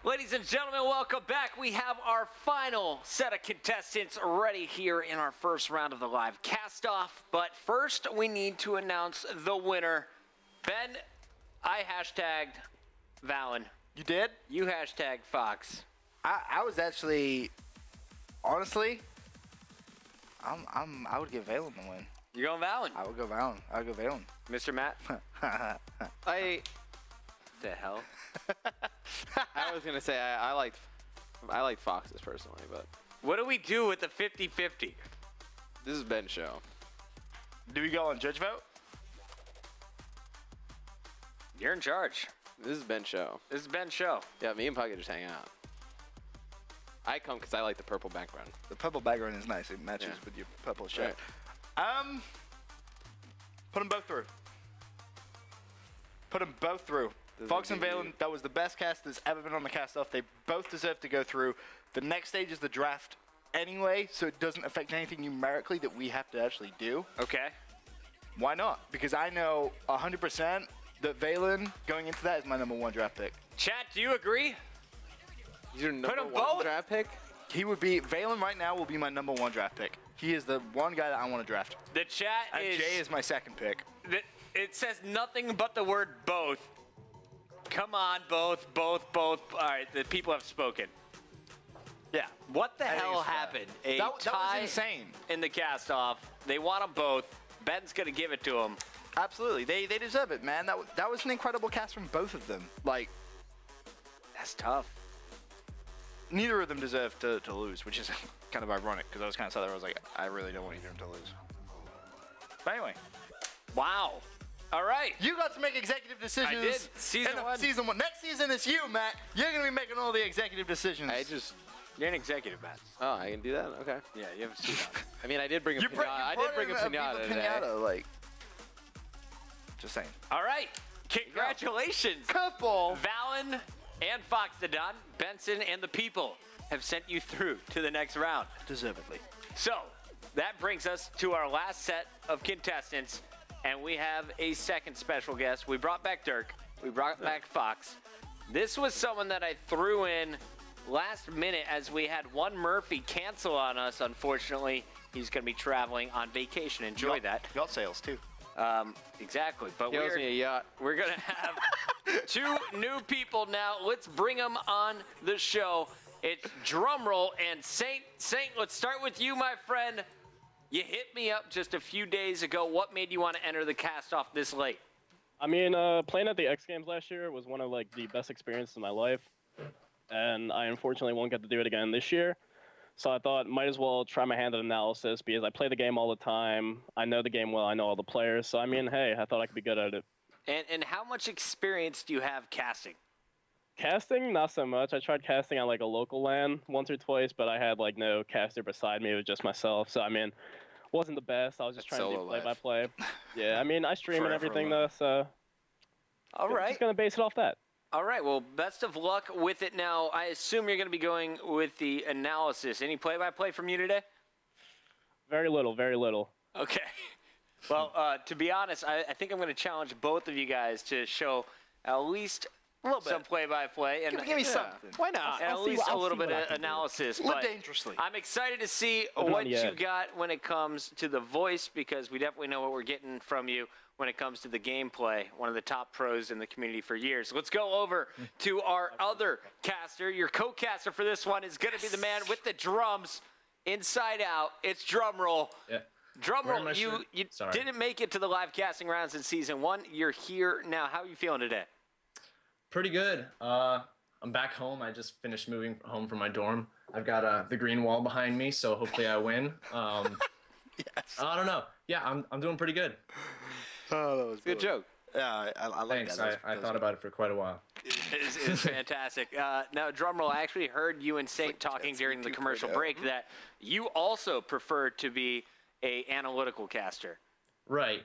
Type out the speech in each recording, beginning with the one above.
Ladies and gentlemen, welcome back. We have our final set of contestants ready here in our first round of the live cast-off. But first, we need to announce the winner. Ben, I hashtagged Valen. You did? You hashtagged Fox. I was actually, honestly, I would give Valen the win. You're going Valen? I would go Valen. I would go Valen. Mr. Matt? The hell? I was gonna say I liked Fox's personally, but What do we do with the 50-50? this is Ben's show. Do we go on judge vote? You're in charge. This is Ben's show. This is Ben's show. Yeah, me and Puckett just hang out. I come because I like the purple background. The purple background is nice. It matches with your purple shirt. Right. Put them both through. Put them both through. Fox and Valen, that was the best cast that's ever been on the cast-off. They both deserve to go through. The next stage is the draft anyway, so it doesn't affect anything numerically that we have to actually do. Okay. Why not? Because I know 100% that Valen, going into that, is my #1 draft pick. Chat, do you agree? He's your Put 'em #1 both. draft pick? He would be, Valen right now will be my #1 draft pick. He is the one guy that I want to draft. The chat And is... Jay is my second pick. It says nothing but the word both. Come on, both. All right, the people have spoken. Yeah. What the I think hell it's fair. happened? A That was tie insane. in the cast-off. They want them both. Ben's going to give it to them. Absolutely. They deserve it, man. That was an incredible cast from both of them. Like, That's tough. neither of them deserve to lose, which is kind of ironic because I was kind of sad there. I was like, I really don't want either of them to lose. But anyway. Wow. All right. You got to make executive decisions. I did. Season one. Season 1. Next season it's you, Matt. You're going to be making all the executive decisions. You're an executive, Matt. Oh, I can do that? Okay. Yeah, you have a suit on. I mean, I did bring a pinata. I did bring a pinata today. Pinata, like, just saying. All right. Congratulations. Couple. Valen and Fox the Don, Benson, and the people have sent you through to the next round. Deservedly. So, that brings us to our last set of contestants, and we have a second special guest. We brought back Dirk. We brought back Fox. This was someone that I threw in last minute as we had one Murphy cancel on us, unfortunately. He's going to be traveling on vacation. Enjoy that. Yacht sales, too. Exactly. But He owes me a yacht. we're going to have two new people now. Let's bring them on the show. It's Drumroll and Saintt. Saintt, let's start with you, my friend. You hit me up just a few days ago. What made you want to enter the cast-off this late? I mean, playing at the X Games last year was one of the best experiences of my life, and I unfortunately won't get to do it again this year. So I thought might as well try my hand at analysis because I play the game all the time. I know the game well. I know all the players. So I mean, hey, I thought I could be good at it. And how much experience do you have casting? Casting, not so much. I tried casting on a local LAN once or twice, but I had no caster beside me. It was just myself. So I mean, wasn't the best. I was just trying to do play-by-play. Yeah, I mean, I stream and everything though, so All right. just gonna base it off that. All right. Well, best of luck with it. Now, I assume you're going to be going with the analysis. Any play-by-play from you today? Very little, very little. Okay. Well, to be honest, I think I'm going to challenge both of you guys to show at least A little bit. some play-by-play. And Give me something. Why not? And at least a little bit of analysis. Live But dangerously. I'm excited to see Living on what the you edge. got when it comes to the voice, because we definitely know what we're getting from you when it comes to the gameplay. One of the top pros in the community for years. Let's go over to our other caster. Your co-caster for this one is going to be the man with the drums inside out. It's Drumroll. Yeah. Drumroll, you didn't make it to the live casting rounds in Season 1. You're here now. How are you feeling today? Pretty good. I'm back home. I just finished moving home from my dorm. I've got the green wall behind me, so hopefully I win. Yes. I don't know. Yeah, I'm doing pretty good. Oh, that was Good joke. Yeah, I like Thanks. that. I thought about it for quite a while. Is fantastic. Now, Drumroll, I actually heard you and Saintt talking during the commercial break that you also prefer to be a analytical caster. Right.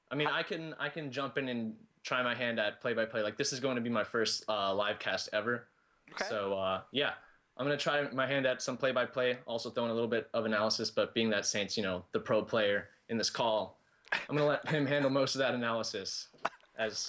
I mean, I can jump in and try my hand at play-by-play. Like, this is going to be my first live cast ever. Okay. So, yeah. I'm going to try my hand at some play-by-play, also throwing a little bit of analysis, but being that Saintt's, the pro player in this call, I'm going to let him handle most of that analysis.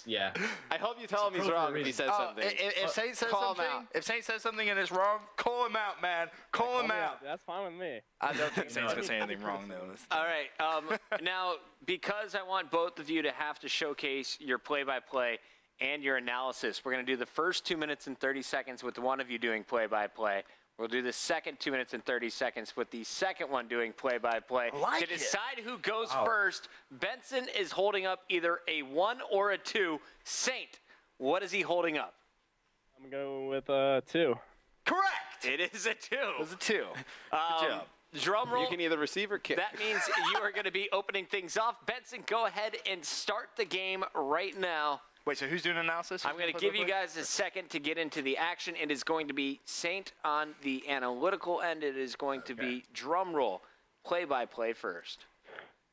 Yeah. I hope you tell him he's wrong if he says something. If Saintt says Call him something, out. if Saintt says something and it's wrong, call him out, man. Call him out. That's fine with me. I don't think Saintt's gonna say anything wrong though. All right. Now, because I want both of you to have to showcase your play-by-play and your analysis, we're going to do the first 2 minutes and 30 seconds with one of you doing play-by-play. We'll do the second 2 minutes and 30 seconds with the second one doing play-by-play. Like to decide who goes first, Benson is holding up either a 1 or a 2. Saintt, what is he holding up? I'm going with 2. Correct. It is a 2. It was a 2. Good job. Drum roll. You can either receive or kick. That means you are going to be opening things off. Benson, go ahead and start the game right now. Wait, so who's doing analysis? I'm going to give you guys a second to get into the action. It is going to be Saintt on the analytical end. It is going to be drum roll, play-by-play first.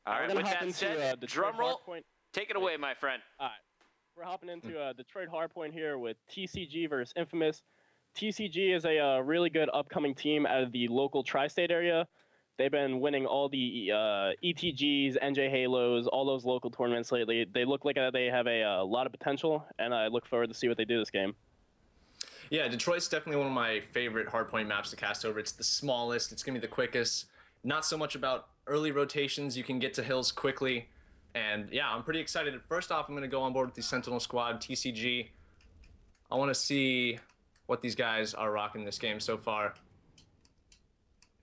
All right, with that said, drum roll, take it away, my friend. All right, we're hopping into Detroit Hardpoint here with TCG versus Infamous. TCG is a really good upcoming team out of the local tri-state area. They've been winning all the ETGs, NJ Halos, all those local tournaments lately. They look like they have a lot of potential, and I look forward to see what they do this game. Yeah, Detroit's definitely one of my favorite hardpoint maps to cast over. It's the smallest. It's going to be the quickest. Not so much about early rotations. You can get to hills quickly. And, yeah, I'm pretty excited. First off, I'm going to go on board with the Sentinel squad, TCG. I want to see what these guys are rocking this game so far.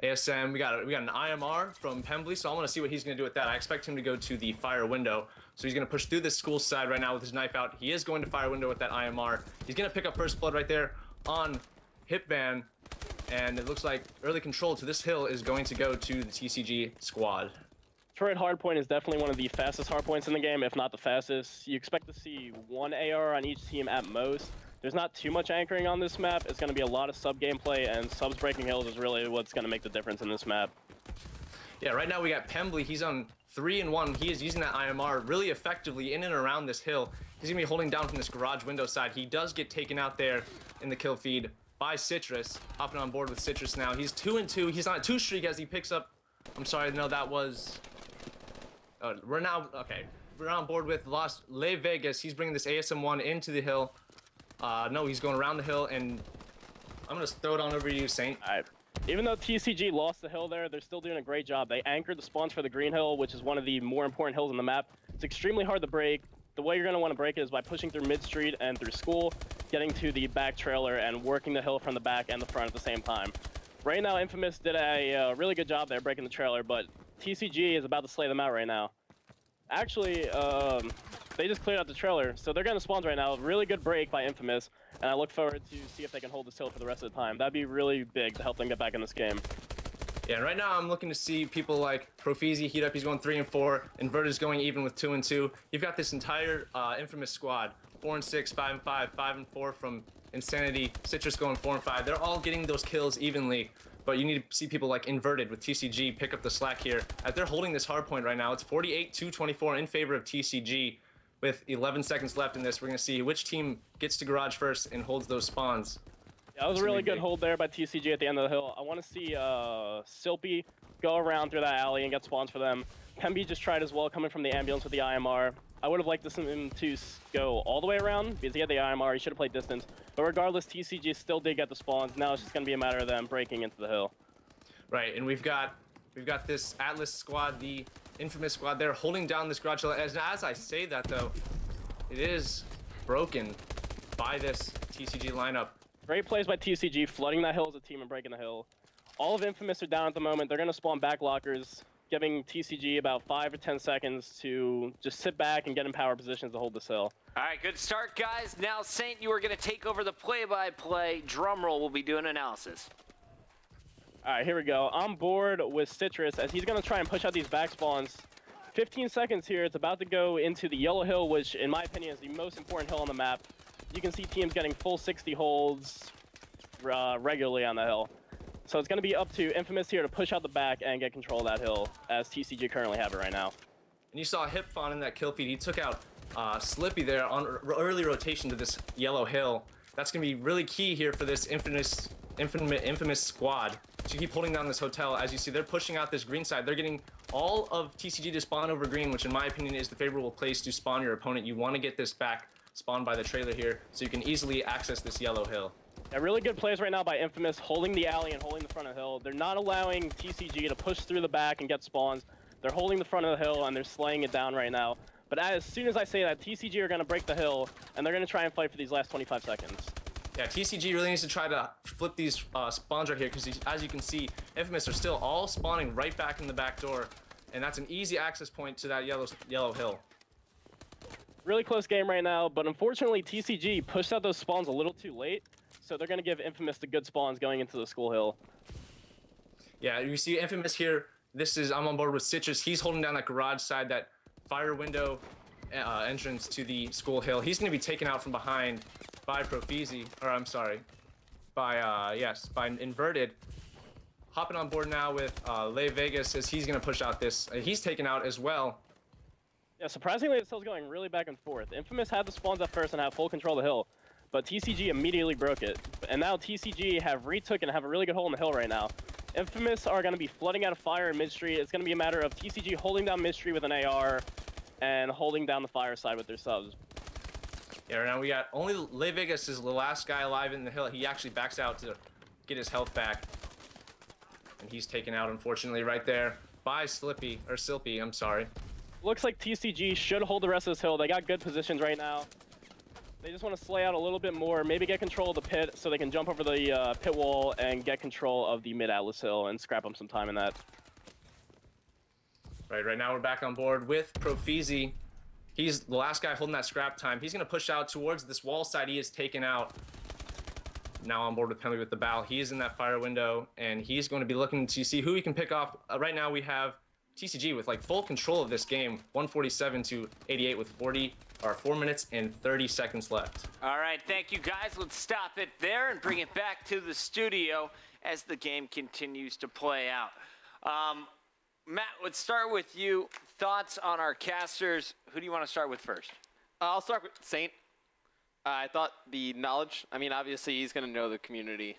ASM, we got an IMR from Pembley, so I want to see what he's going to do with that. I expect him to go to the fire window, so he's going to push through this school side right now with his knife out. He is going to fire window with that IMR. He's going to pick up first blood right there on Hipvan, and it looks like early control to this hill is going to go to the TCG squad. Detroit Hardpoint is definitely one of the fastest hardpoints in the game, if not the fastest. You expect to see 1 AR on each team at most. There's not too much anchoring on this map. It's going to be a lot of sub gameplay, and subs breaking hills is really what's going to make the difference in this map. Yeah, right now we got Pembley. He's on 3 and 1. He is using that IMR really effectively in and around this hill. He's going to be holding down from this garage window side. He does get taken out there in the kill feed by Citrus. Hopping on board with Citrus now. He's 2 and 2. He's on a 2 streak as he picks up... I'm sorry, no, that was... we're now... Okay. We're on board with Las Le Vegas. He's bringing this ASM-1 into the hill. No, he's going around the hill, and I'm going to throw it on over to you, Saintt. All right. Even though TCG lost the hill there, they're still doing a great job. They anchored the spawns for the green hill, which is one of the more important hills on the map. It's extremely hard to break. The way you're going to want to break it is by pushing through mid-street and through school, getting to the back trailer, and working the hill from the back and the front at the same time. Right now, Infamous did a really good job there breaking the trailer, but TCG is about to slay them out right now. Actually, they just cleared out the trailer, so they're getting the spawns right now. Really good break by Infamous, and I look forward to see if they can hold this hill for the rest of the time. That'd be really big to help them get back in this game. Yeah, right now I'm looking to see people like Profizi heat up. He's going 3 and 4. Inverted's going even with 2 and 2. You've got this entire Infamous squad, 4 and 6, 5 and 5, 5 and 4 from Insanity. Citrus going 4 and 5. They're all getting those kills evenly. But you need to see people like Inverted with TCG pick up the slack here. As they're holding this hard point right now, it's 48-24 in favor of TCG. With 11 seconds left in this, we're going to see which team gets to garage first and holds those spawns. Yeah, that was a really good hold there by TCG at the end of the hill. I want to see Silpy go around through that alley and get spawns for them. Pemby just tried as well, coming from the ambulance with the IMR. I would have liked him to go all the way around because he had the IMR. He should have played distance. But regardless, TCG still did get the spawns. Now it's just going to be a matter of them breaking into the hill. Right, and we've got this Atlas squad, the Infamous squad there, holding down this garage hill. As I say that, though, it is broken by this TCG lineup. Great plays by TCG, flooding that hill as a team and breaking the hill. All of Infamous are down at the moment. They're going to spawn back lockers, giving TCG about 5 or 10 seconds to just sit back and get in power positions to hold this hill. All right, good start, guys. Now, Saintt, you are going to take over the play-by-play. Drumroll will be doing analysis. All right, here we go. I'm board with Citrus as he's going to try and push out these back spawns. 15 seconds here. It's about to go into the yellow hill, which, in my opinion, is the most important hill on the map. You can see teams getting full 60 holds regularly on the hill. So it's going to be up to Infamous here to push out the back and get control of that hill, as TCG currently have it right now. And you saw Hipfon in that kill feed. He took out Slippy there on early rotation to this yellow hill. That's going to be really key here for this Infamous squad to keep holding down this hotel. As you see, they're pushing out this green side. They're getting all of TCG to spawn over green, which in my opinion is the favorable place to spawn your opponent. You want to get this back spawned by the trailer here so you can easily access this yellow hill. Yeah, really good plays right now by Infamous, holding the alley and holding the front of the hill. They're not allowing TCG to push through the back and get spawns. They're holding the front of the hill and they're slaying it down right now. But as soon as I say that, TCG are going to break the hill and they're going to try and fight for these last 25 seconds. Yeah, TCG really needs to try to flip these spawns right here because as you can see, Infamous are still all spawning right back in the back door, and that's an easy access point to that yellow hill. Really close game right now, but unfortunately TCG pushed out those spawns a little too late, so they're going to give Infamous the good spawns going into the school hill. Yeah, you see Infamous here. I'm on board with Citrus. He's holding down that garage side, that fire window entrance to the school hill. He's going to be taken out from behind by Profizi, or I'm sorry, by Inverted. Hopping on board now with Le Vegas as he's going to push out this. He's taken out as well. Yeah, surprisingly, this hill's going really back and forth. Infamous had the spawns at first and had full control of the hill, but TCG immediately broke it. And now TCG have retook and have a really good hole in the hill right now. Infamous are going to be flooding out of fire in mid-street. It's going to be a matter of TCG holding down mid-street with an AR and holding down the fire side with their subs. Yeah, right now we got only Le Vegas is the last guy alive in the hill. He actually backs out to get his health back. And he's taken out, unfortunately, right there by Silpy, I'm sorry. Looks like TCG should hold the rest of this hill. They got good positions right now. They just want to slay out a little bit more, maybe get control of the pit so they can jump over the pit wall and get control of the mid-Atlas hill and scrap them some time in that. Right now we're back on board with Profizi. He's the last guy holding that scrap time. He's going to push out towards this wall side he is taken out. Now on board with Penalty with the bow. He is in that fire window, and he's going to be looking to see who he can pick off. Right now we have TCG with like full control of this game, 147 to 88 with 4 minutes and 30 seconds left. All right, thank you guys. Let's stop it there and bring it back to the studio as the game continues to play out. Matt, let's start with you. Thoughts on our casters. Who do you want to start with first? I'll start with Saintt. I thought the knowledge, I mean, obviously he's going to know the community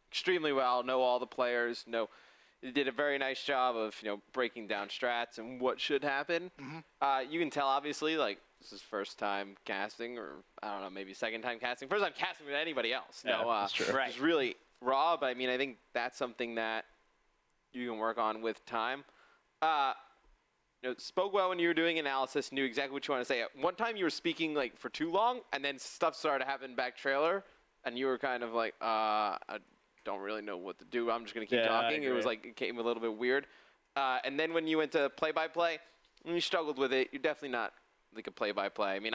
extremely well, know all the players, he did a very nice job of, breaking down strats and what should happen. Mm-hmm. You can tell, obviously, like, this is first time casting, or I don't know, maybe second time casting. First time casting with anybody else. Yeah, that's true. Right. It's really raw, but I mean, I think that's something that you can work on with time. Spoke well when you were doing analysis, knew exactly what you want to say. At one time you were speaking like for too long, and then stuff started happening back trailer, and you were kind of like, I don't really know what to do. I'm just going to keep talking. It was like, it came a little bit weird. And then when you went to play-by-play, you struggled with it. You're definitely not like a play-by-play. I mean,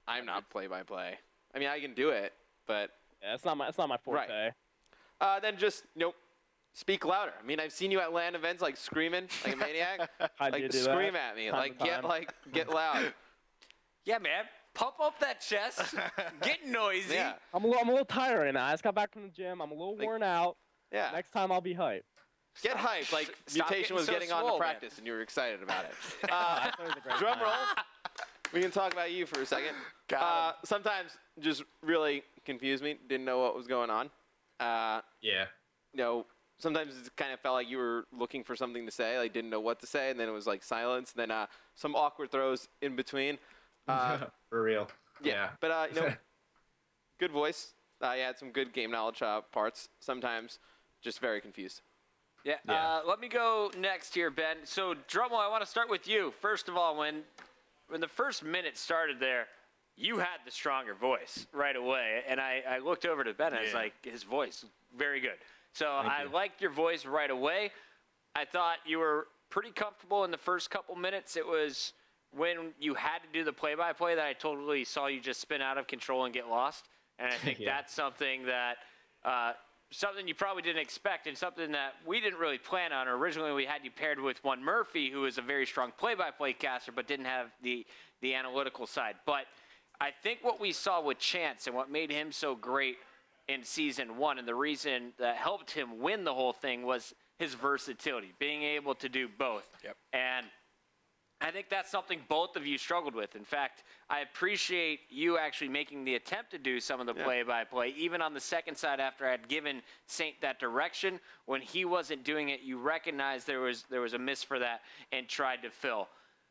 I'm not play-by-play. I mean, I can do it, but yeah, it's not my forte. Right. Then just, speak louder. I mean, I've seen you at LAN events like screaming like a maniac. Like scream at me. Get loud. Yeah, man. Pump up that chest. Get noisy. Yeah. I'm a little tired right now. I just got back from the gym. I'm a little worn out. Yeah. Next time I'll be hyped. Get hyped. Like Mutation was getting on to practice and you were excited about it. Drumroll. We can talk about you for a second. Sometimes just really confused me. Didn't know what was going on. Yeah. Sometimes it kind of felt like you were looking for something to say, like didn't know what to say, and then it was like silence, and then some awkward throws in between. For real. Yeah. But good voice. You had some good game knowledge parts. Sometimes just very confused. Yeah. Let me go next here, Ben. So Drumroll, I want to start with you. First of all, when the first minute started there, you had the stronger voice right away, and I looked over to Ben and I was like, his voice, very good. So I liked your voice right away. I thought you were pretty comfortable in the first couple minutes. It was when you had to do the play-by-play that I totally saw you just spin out of control and get lost. And I think that's something that something you probably didn't expect and something that we didn't really plan on. Originally, we had you paired with one Murphy, who is a very strong play-by-play caster, but didn't have the analytical side. But I think what we saw with Chance and what made him so great in Season 1, and the reason that helped him win the whole thing was his versatility, being able to do both. Yep. And I think that's something both of you struggled with. In fact, I appreciate you actually making the attempt to do some of the play-by-play. Even on the second side, after I had given Saintt that direction, when he wasn't doing it, you recognized there was a miss for that and tried to fill.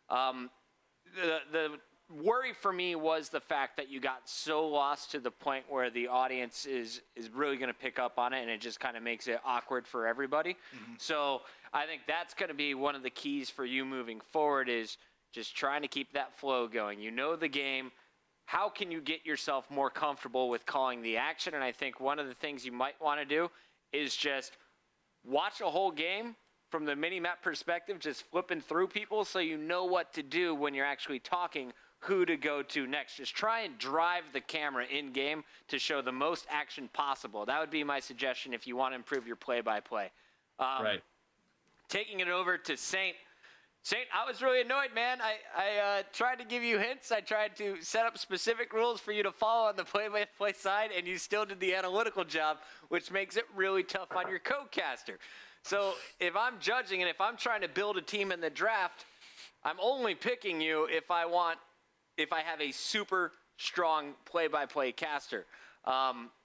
The worry for me was the fact that you got so lost to the point where the audience is really going to pick up on it, and it just kind of makes it awkward for everybody. So I think that's going to be one of the keys for you moving forward, is just trying to keep that flow going. You know the game. How can you get yourself more comfortable with calling the action? And I think one of the things you might want to do is just watch a whole game from the mini-map perspective, just flipping through people so you know what to do when you're actually talking, who to go to next. Just try and drive the camera in-game to show the most action possible. That would be my suggestion if you want to improve your play-by-play. Right. Taking it over to Saintt. Saintt, I was really annoyed, man. I tried to give you hints. I tried to set up specific rules for you to follow on the play-by-play side, and you still did the analytical job, which makes it really tough on your co-caster. So if I'm judging and if I'm trying to build a team in the draft, I'm only picking you if I have a super strong play-by-play caster.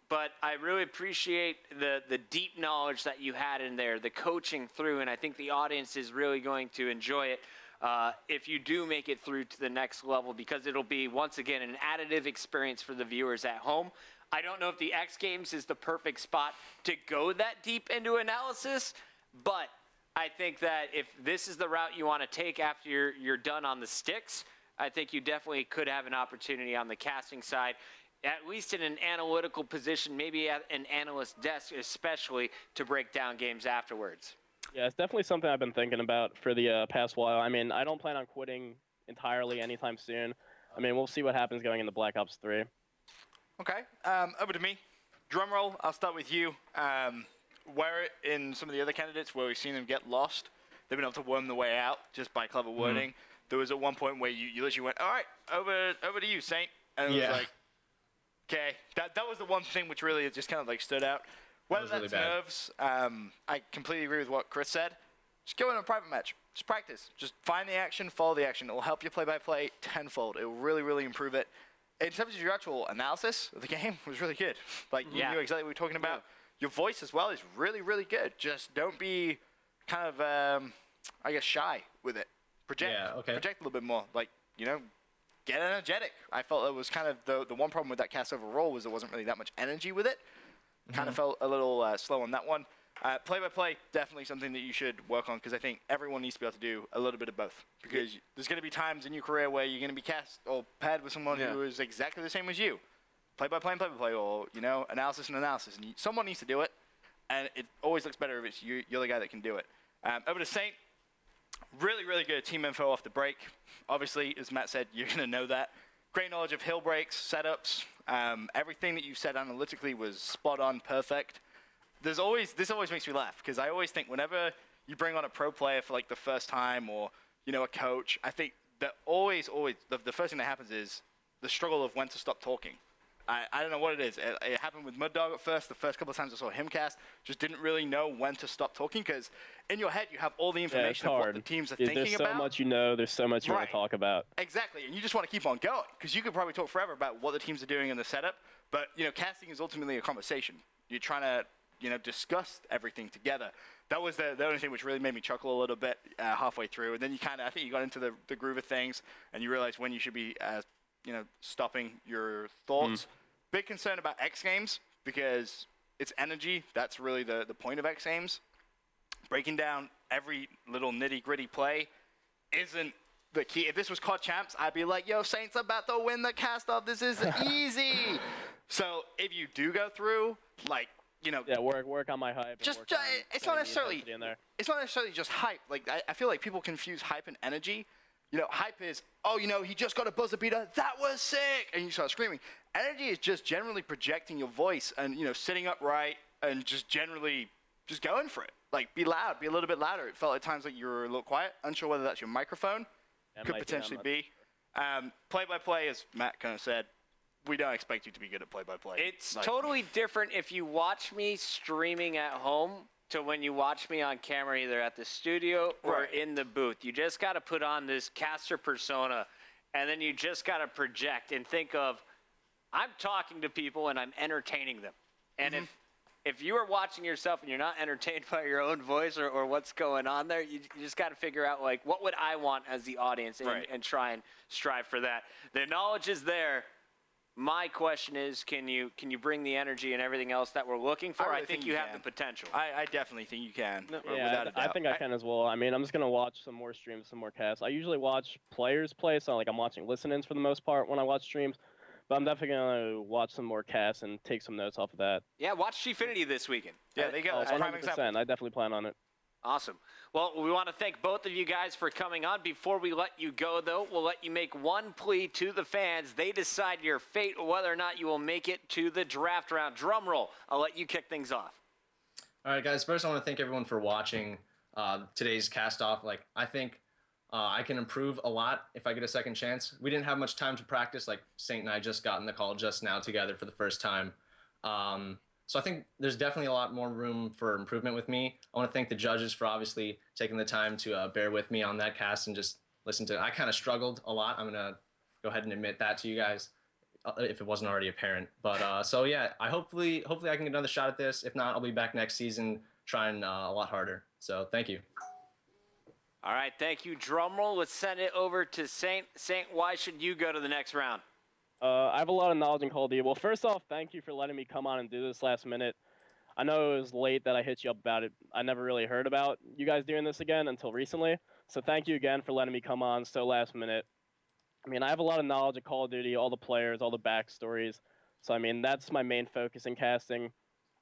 But I really appreciate the deep knowledge that you had in there, the coaching through, and I think the audience is really going to enjoy it if you do make it through to the next level, because it'll be, once again, an additive experience for the viewers at home. I don't know if the X Games is the perfect spot to go that deep into analysis, but I think that if this is the route you want to take after you're done on the sticks, I think you definitely could have an opportunity on the casting side, at least in an analytical position, maybe at an analyst desk especially, to break down games afterwards. Yeah, it's definitely something I've been thinking about for the past while. I mean, I don't plan on quitting entirely anytime soon. I mean, we'll see what happens going into Black Ops 3. Okay, over to me. Drumroll, I'll start with you. Where in some of the other candidates where we've seen them get lost, they've been able to worm their way out just by clever wording. There was at one point where you literally went, all right, over to you, Saintt. And it was like, okay. That was the one thing which really just kind of like stood out. Whether that's really nerves, I completely agree with what Chris said. Just go in a private match. Just practice. Just find the action, follow the action. It will help you play-by-play tenfold. It will really, really improve it. In terms of your actual analysis of the game, it was really good. Like, you knew exactly what we were talking about. Your voice as well is really, really good. Just don't be kind of, I guess, shy with it. Project. Project a little bit more. Like, you know, get energetic. I felt it was kind of the one problem with that cast overall was there wasn't really that much energy with it. Kind of felt a little slow on that one. Play-by-play, definitely something that you should work on, because I think everyone needs to be able to do a little bit of both. Because there's going to be times in your career where you're going to be cast or paired with someone who is exactly the same as you. Play-by-play and play-by-play, or, you know, analysis and analysis. And someone needs to do it, and it always looks better if it's you're the guy that can do it. Over to Saintt. Really, really good team info off the break. Obviously, as Matt said, you're going to know that. Great knowledge of hill breaks, setups. Everything that you said analytically was spot on, perfect. This always makes me laugh, because I always think whenever you bring on a pro player for like the first time, or, you know, a coach, I think that always the first thing that happens is the struggle of when to stop talking. I don't know what it is. It happened with Mud Dog at first. The first couple of times I saw him cast, just didn't really know when to stop talking, because in your head you have all the information of what the teams are thinking about. There's so much you know. There's so much you want to talk about. Exactly, and you just want to keep on going, because you could probably talk forever about what the teams are doing in the setup. But, you know, casting is ultimately a conversation. You're trying to, you know, discuss everything together. That was the only thing which really made me chuckle a little bit halfway through. And then you I think you got into the groove of things, and you realized when you should be, you know, stopping your thoughts. Big concern about X Games, because it's energy. That's really the point of X Games. Breaking down every little nitty-gritty play isn't the key. If this was COD Champs, I'd be like, yo, Saintt's about to win the cast-off. This is easy. So if you do go through, like, you know, work on my hype. Just it's not necessarily just hype. Like, I feel like people confuse hype and energy. You know, hype is, oh, you know, he just got a buzzer beater. That was sick. And you start screaming. Energy is just generally projecting your voice and, you know, sitting upright and just generally just going for it. Like, be loud. Be a little bit louder. It felt at times like you were a little quiet. Unsure whether that's your microphone. Could potentially be. Play-by-play, as Matt kind of said, we don't expect you to be good at play-by-play. It's totally different if you watch me streaming at home to when you watch me on camera, either at the studio or in the booth. You just got to put on this caster persona, and then you just got to project and think of, I'm talking to people and I'm entertaining them. And if you are watching yourself and you're not entertained by your own voice or what's going on there, you just got to figure out, like, what would I want as the audience and try and strive for that. The knowledge is there. My question is, can you bring the energy and everything else that we're looking for? I think you have the potential. I definitely think you can. Yeah, without a doubt. I think I can as well. I mean, I'm just going to watch some more streams, some more casts. I usually watch players play, so like I'm watching listen-ins for the most part when I watch streams. But I'm definitely going to watch some more casts and take some notes off of that. Yeah, watch Gfinity this weekend. Yeah, they go. 100%. I definitely plan on it. Awesome. Well, we want to thank both of you guys for coming on. Before we let you go, though, we'll let you make one plea to the fans. They decide your fate, whether or not you will make it to the draft round. Drum roll. I'll let you kick things off. All right, guys. First, I want to thank everyone for watching today's cast off. Like, I think I can improve a lot if I get a second chance. We didn't have much time to practice. Like, Saintt and I just got in the call just now together for the first time. So I think there's definitely a lot more room for improvement with me. I want to thank the judges for obviously taking the time to bear with me on that cast and just listen to it. I kind of struggled a lot. I'm going to go ahead and admit that to you guys if it wasn't already apparent. But so yeah, hopefully I can get another shot at this. If not, I'll be back next season trying a lot harder. So thank you. All right, thank you, Drumroll. Let's send it over to Saintt. Saintt, why should you go to the next round? I have a lot of knowledge in Call of Duty. Well, first off, thank you for letting me come on and do this last minute. I know it was late that I hit you up about it. I never really heard about you guys doing this again until recently. So thank you again for letting me come on so last minute. I mean, I have a lot of knowledge of Call of Duty, all the players, all the backstories. So, I mean, that's my main focus in casting.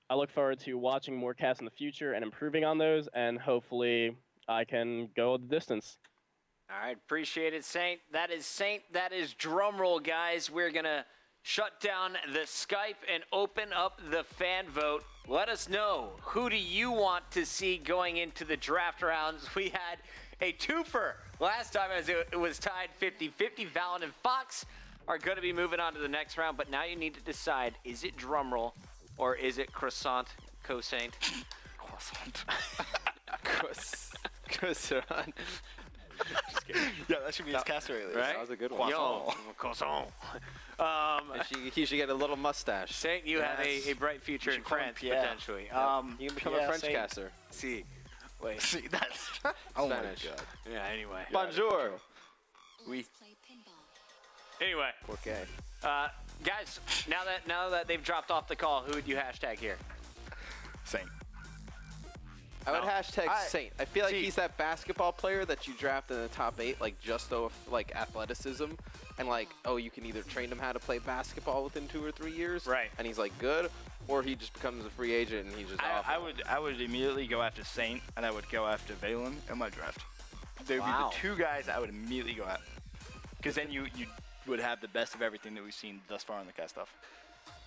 I look forward to watching more casts in the future and improving on those, and hopefully I can go the distance. All right, appreciate it, Saintt. That is Saintt. That is Drumroll, guys. We're going to shut down the Skype and open up the fan vote. Let us know, who do you want to see going into the draft rounds? We had a twofer last time as it was tied 50-50. Valen and Fox are going to be moving on to the next round, but now you need to decide, is it Drumroll or is it Croissant Co-Saintt? Croissant. Croissant. Yeah, that should be his caster release. Right? That was a good one. Yo, Croissant. He should get a little mustache. Saintt, you have a bright future in France, potentially. You can become a French Saintt. caster. See. Wait. See, that's... oh Spanish. my God. Yeah, anyway. Bonjour. Oui. Anyway. Okay. Guys, now that they've dropped off the call, who would you hashtag here? Saintt. I would hashtag Saintt. I feel like See. he's that basketball player that you draft in the top 8, like just off like athleticism, and like, oh, you can either train him how to play basketball within 2 or 3 years, right? And he's like good, or he just becomes a free agent and he's just awful. I would immediately go after Saintt, and I would go after Valen in my draft. They would be the two guys I would immediately go at, because then you would have the best of everything that we've seen thus far in the cast stuff.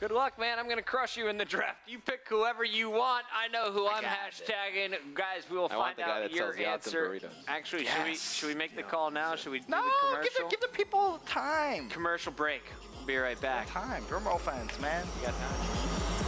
Good luck, man. I'm going to crush you in the draft. You pick whoever you want. I know who I'm hashtagging. Guys, we will find out your answer. Actually, should we make the call now? Should we do the commercial? Give the people time. Commercial break. We'll be right back. Time. Drumroll fans, man. You got time.